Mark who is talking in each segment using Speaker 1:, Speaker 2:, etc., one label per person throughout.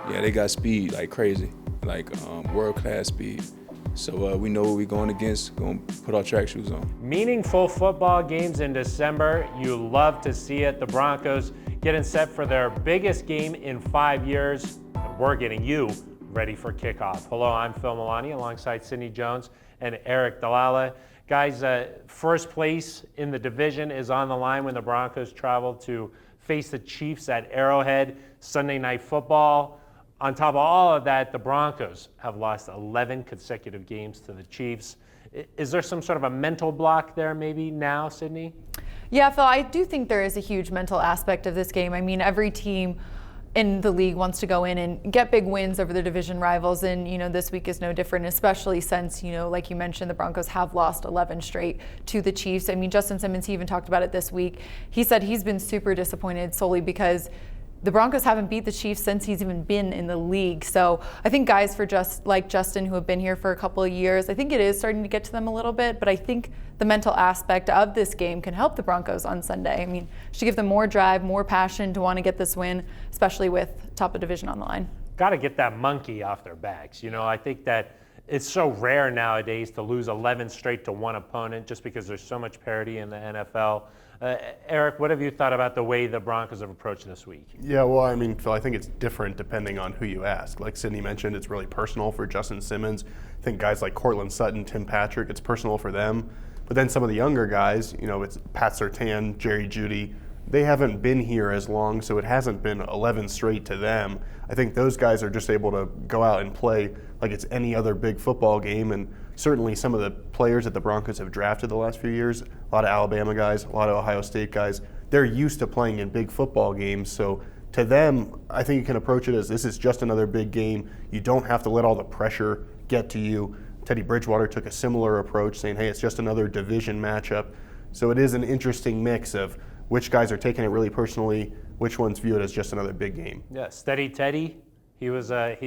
Speaker 1: Yeah, they got speed like crazy, like world-class speed. So we know what we're going against, going to put our track shoes on.
Speaker 2: Meaningful football games in December. You love to see it. The Broncos getting set for their biggest game in 5 years. And we're getting you ready for kickoff. Hello, I'm Phil Milani alongside Sidney Jones and Eric Dalala. Guys, first place in the division is on the line when the Broncos travel to face the Chiefs at Arrowhead Sunday Night Football. On top of all of that, the Broncos have lost 11 consecutive games to the Chiefs. Is there some sort of a mental block there maybe now, Sidney?
Speaker 3: Yeah, Phil, I do think there is a huge mental aspect of this game. I mean, every team in the league wants to go in and get big wins over their division rivals, and this week is no different, especially since like you mentioned, the Broncos have lost 11 straight to the Chiefs. I mean, Justin Simmons, he even talked about it this week. He said he's been super disappointed solely because the Broncos haven't beat the Chiefs since he's even been in the league. So I think guys like Justin, who have been here for a couple of years, I think it is starting to get to them a little bit, but I think the mental aspect of this game can help the Broncos on Sunday. I mean, should give them more drive, more passion to want to get this win, especially with top of division on the line.
Speaker 2: Got to get that monkey off their backs. I think that it's so rare nowadays to lose 11 straight to one opponent just because there's so much parity in the NFL. Eric, what have you thought about the way the Broncos have approached this week?
Speaker 4: Yeah, well, I mean, Phil, I think it's different depending on who you ask. Like Sidney mentioned, it's really personal for Justin Simmons. I think guys like Cortland Sutton, Tim Patrick, it's personal for them. But then some of the younger guys, it's Pat Surtain, Jerry Jeudy, they haven't been here as long, so it hasn't been 11 straight to them. I think those guys are just able to go out and play like it's any other big football game, and certainly some of the players that the Broncos have drafted the last few years, a lot of Alabama guys, a lot of Ohio State guys, they're used to playing in big football games. So to them, I think you can approach it as this is just another big game. You don't have to let all the pressure get to you. Teddy Bridgewater took a similar approach, saying, hey, it's just another division matchup. So it is an interesting mix of which guys are taking it really personally, which ones view it as just another big game.
Speaker 2: Yeah, steady Teddy. He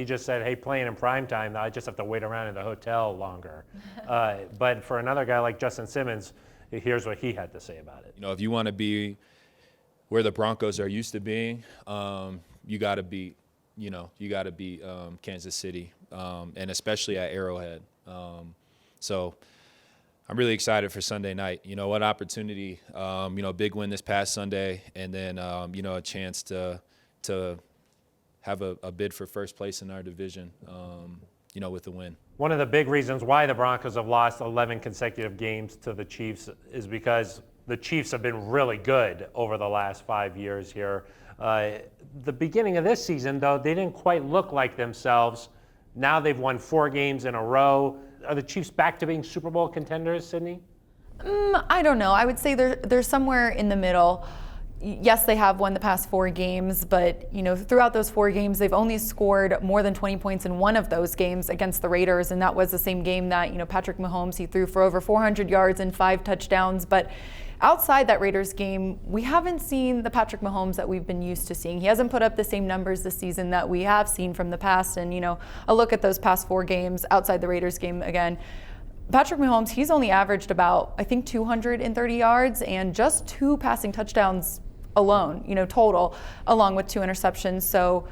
Speaker 2: just said, hey, playing in prime time, I just have to wait around in the hotel longer. But for another guy like Justin Simmons, here's what he had to say about it.
Speaker 1: If you want to be where the Broncos are used to being, you got to beat Kansas City, and especially at Arrowhead. So I'm really excited for Sunday night. What opportunity, big win this past Sunday, and then, a chance to have a bid for first place in our division, with the win.
Speaker 2: One of the big reasons why the Broncos have lost 11 consecutive games to the Chiefs is because the Chiefs have been really good over the last 5 years here. The beginning of this season, though, they didn't quite look like themselves. Now they've won 4 games in a row. Are the Chiefs back to being Super Bowl contenders, Sidney?
Speaker 3: I don't know. I would say they're somewhere in the middle. Yes, they have won the past 4 games, but throughout those 4 games, they've only scored more than 20 points in one of those games against the Raiders, and that was the same game that Patrick Mahomes, he threw for over 400 yards and 5 touchdowns. But outside that Raiders game, we haven't seen the Patrick Mahomes that we've been used to seeing. He hasn't put up the same numbers this season that we have seen from the past. And a look at those past 4 games outside the Raiders game again. Patrick Mahomes, he's only averaged about, I think, 230 yards and just 2 passing touchdowns alone, total, along with 2 interceptions. So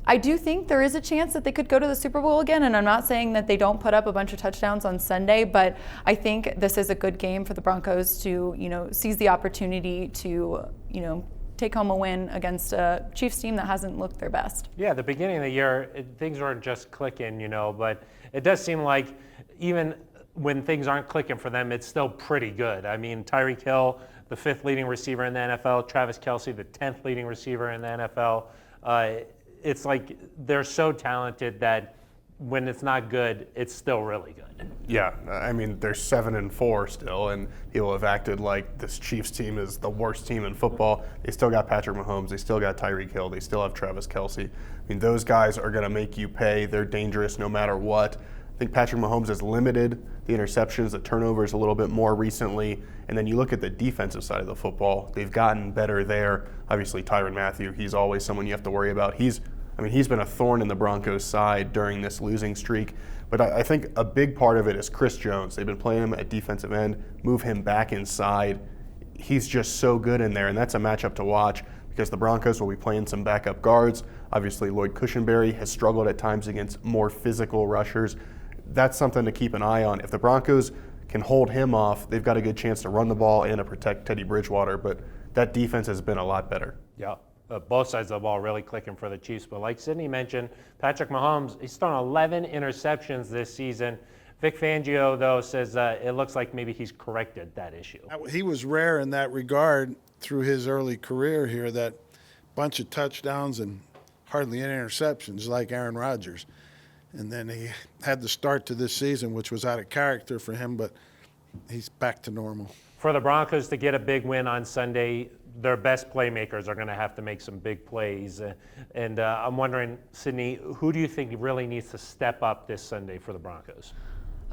Speaker 3: I do think there is a chance that they could go to the Super Bowl again, and I'm not saying that they don't put up a bunch of touchdowns on Sunday, but I think this is a good game for the Broncos to, seize the opportunity to, take home a win against a Chiefs team that hasn't looked their best.
Speaker 2: Yeah, the beginning of the year, things weren't just clicking, but it does seem like even when things aren't clicking for them, it's still pretty good. I mean, Tyreek Hill, the 5th leading receiver in the NFL, Travis Kelce, the 10th leading receiver in the NFL. It's like they're so talented that when it's not good, it's still really good.
Speaker 4: Yeah, I mean, they're 7-4 still, and people have acted like this Chiefs team is the worst team in football. They still got Patrick Mahomes. They still got Tyreek Hill. They still have Travis Kelce. I mean, those guys are going to make you pay. They're dangerous no matter what. I think Patrick Mahomes has limited the interceptions, the turnovers a little bit more recently. And then you look at the defensive side of the football, they've gotten better there. Obviously, Tyrann Mathieu, he's always someone you have to worry about. He's been a thorn in the Broncos' side during this losing streak. But I think a big part of it is Chris Jones. They've been playing him at defensive end, move him back inside. He's just so good in there, and that's a matchup to watch. because the Broncos will be playing some backup guards. Obviously, Lloyd Cushenberry has struggled at times against more physical rushers. That's something to keep an eye on. If the Broncos can hold him off, they've got a good chance to run the ball and to protect Teddy Bridgewater, but that defense has been a lot better.
Speaker 2: Yeah. Both sides of the ball really clicking for the Chiefs. But like Sydney mentioned, Patrick Mahomes, he's thrown 11 interceptions this season. Vic Fangio, though, says it looks like maybe he's corrected that issue.
Speaker 5: He was rare in that regard through his early career here, that bunch of touchdowns and hardly any interceptions like Aaron Rodgers. And then he had the start to this season, which was out of character for him, but he's back to normal.
Speaker 2: For the Broncos to get a big win on Sunday, their best playmakers are going to have to make some big plays. And I'm wondering, Sydney, who do you think really needs to step up this Sunday for the Broncos?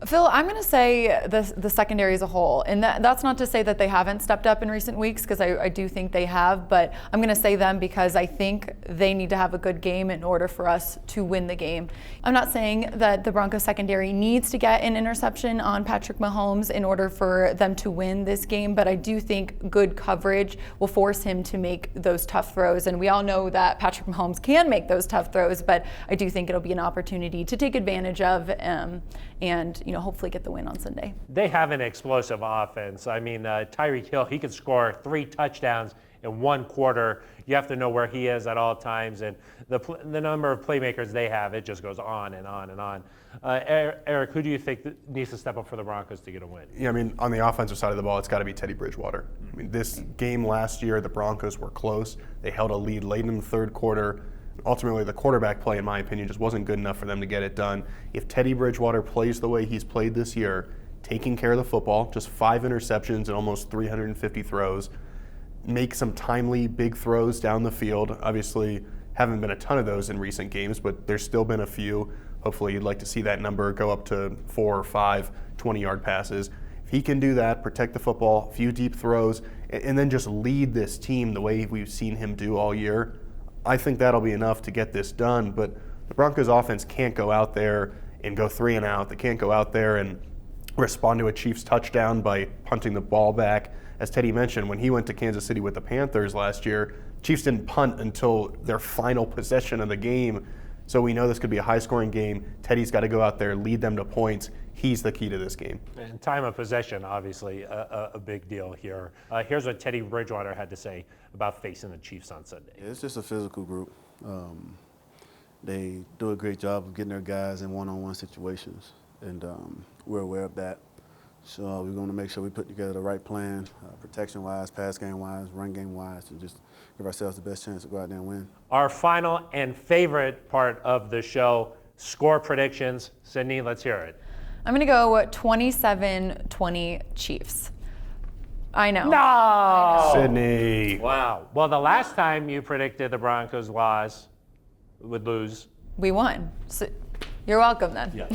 Speaker 3: Phil, I'm going to say the secondary as a whole. And that's not to say that they haven't stepped up in recent weeks, because I do think they have. But I'm going to say them because I think they need to have a good game in order for us to win the game. I'm not saying that the Broncos secondary needs to get an interception on Patrick Mahomes in order for them to win this game. But I do think good coverage will force him to make those tough throws. And we all know that Patrick Mahomes can make those tough throws. But I do think it'll be an opportunity to take advantage of and hopefully get the win on Sunday.
Speaker 2: They have an explosive offense. I mean, Tyreek Hill, he could score 3 touchdowns in 1 quarter. You have to know where he is at all times, and the number of playmakers they have, it just goes on and on and on. Eric, who do you think needs to step up for the Broncos to get a win?
Speaker 4: Yeah, I mean, on the offensive side of the ball, it's got to be Teddy Bridgewater. I mean, this game last year, the Broncos were close. They held a lead late in the third quarter. Ultimately, the quarterback play, in my opinion, just wasn't good enough for them to get it done. If Teddy Bridgewater plays the way he's played this year, taking care of the football, just 5 interceptions and almost 350 throws, make some timely big throws down the field. Obviously, haven't been a ton of those in recent games, but there's still been a few. Hopefully, you'd like to see that number go up to 4 or 5 20-yard passes. If he can do that, protect the football, a few deep throws, and then just lead this team the way we've seen him do all year, I think that'll be enough to get this done. But the Broncos offense can't go out there and go 3 and out. They can't go out there and respond to a Chiefs touchdown by punting the ball back. As Teddy mentioned, when he went to Kansas City with the Panthers last year, Chiefs didn't punt until their final possession of the game. So we know this could be a high-scoring game. Teddy's got to go out there, lead them to points. He's the key to this game.
Speaker 2: And time of possession, obviously, a big deal here. Here's what Teddy Bridgewater had to say about facing the Chiefs on Sunday.
Speaker 6: It's just a physical group. They do a great job of getting their guys in one-on-one situations, and we're aware of that. So we're going to make sure we put together the right plan, protection-wise, pass game-wise, run game-wise, to just give ourselves the best chance to go out there and win.
Speaker 2: Our final and favorite part of the show, score predictions. Sydney, let's hear it.
Speaker 3: I'm going to go 27-20 Chiefs. I know.
Speaker 2: No!
Speaker 4: Sydney.
Speaker 2: Wow. Well, the last time you predicted the Broncos would lose.
Speaker 3: We won. So you're welcome then.
Speaker 2: Yeah.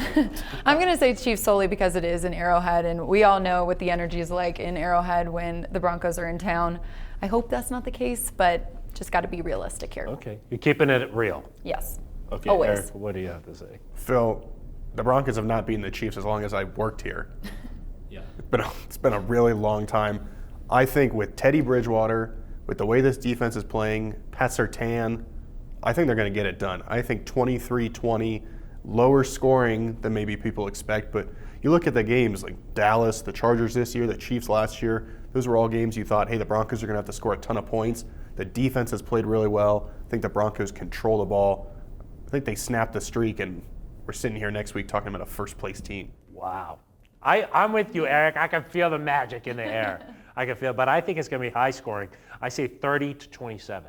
Speaker 3: I'm going to say Chiefs solely because it is in Arrowhead, and we all know what the energy is like in Arrowhead when the Broncos are in town. I hope that's not the case, but just got to be realistic here.
Speaker 2: Okay. You're keeping it real.
Speaker 3: Yes.
Speaker 2: Okay,
Speaker 3: Always.
Speaker 2: Eric, what do you have to say?
Speaker 4: Phil, the Broncos have not beaten the Chiefs as long as I've worked here.
Speaker 2: Yeah.
Speaker 4: It's been a really long time. I think with Teddy Bridgewater, with the way this defense is playing, Pat Surtain, I think they're going to get it done. I think 23-20, lower scoring than maybe people expect. But you look at the games like Dallas, the Chargers this year, the Chiefs last year, those were all games you thought, hey, the Broncos are going to have to score a ton of points. The defense has played really well. I think the Broncos control the ball. I think they snapped the streak, and we're sitting here next week talking about a first-place team.
Speaker 2: Wow. I'm with you, Eric. I can feel the magic in the air. I can feel, but I think it's going to be high scoring. I say 30-27.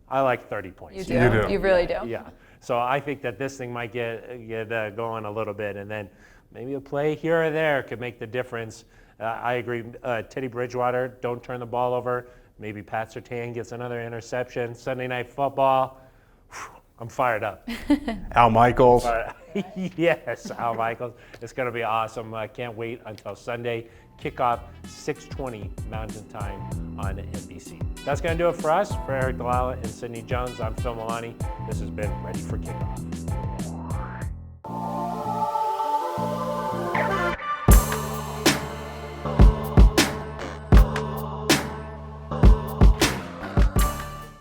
Speaker 2: I like 30 points.
Speaker 3: You do.
Speaker 4: You do.
Speaker 3: You really do.
Speaker 2: Yeah. So I think that this thing might get going a little bit, and then maybe a play here or there could make the difference. I agree. Teddy Bridgewater, don't turn the ball over. Maybe Pat Surtain gets another interception. Sunday Night Football. I'm fired up.
Speaker 4: Al Michaels.
Speaker 2: Yes, Al Michaels. It's going to be awesome. I can't wait until Sunday. Kickoff, 6:20 Mountain Time on NBC. That's going to do it for us. For Eric Dalala and Sydney Jones, I'm Phil Milani. This has been Ready for Kickoff.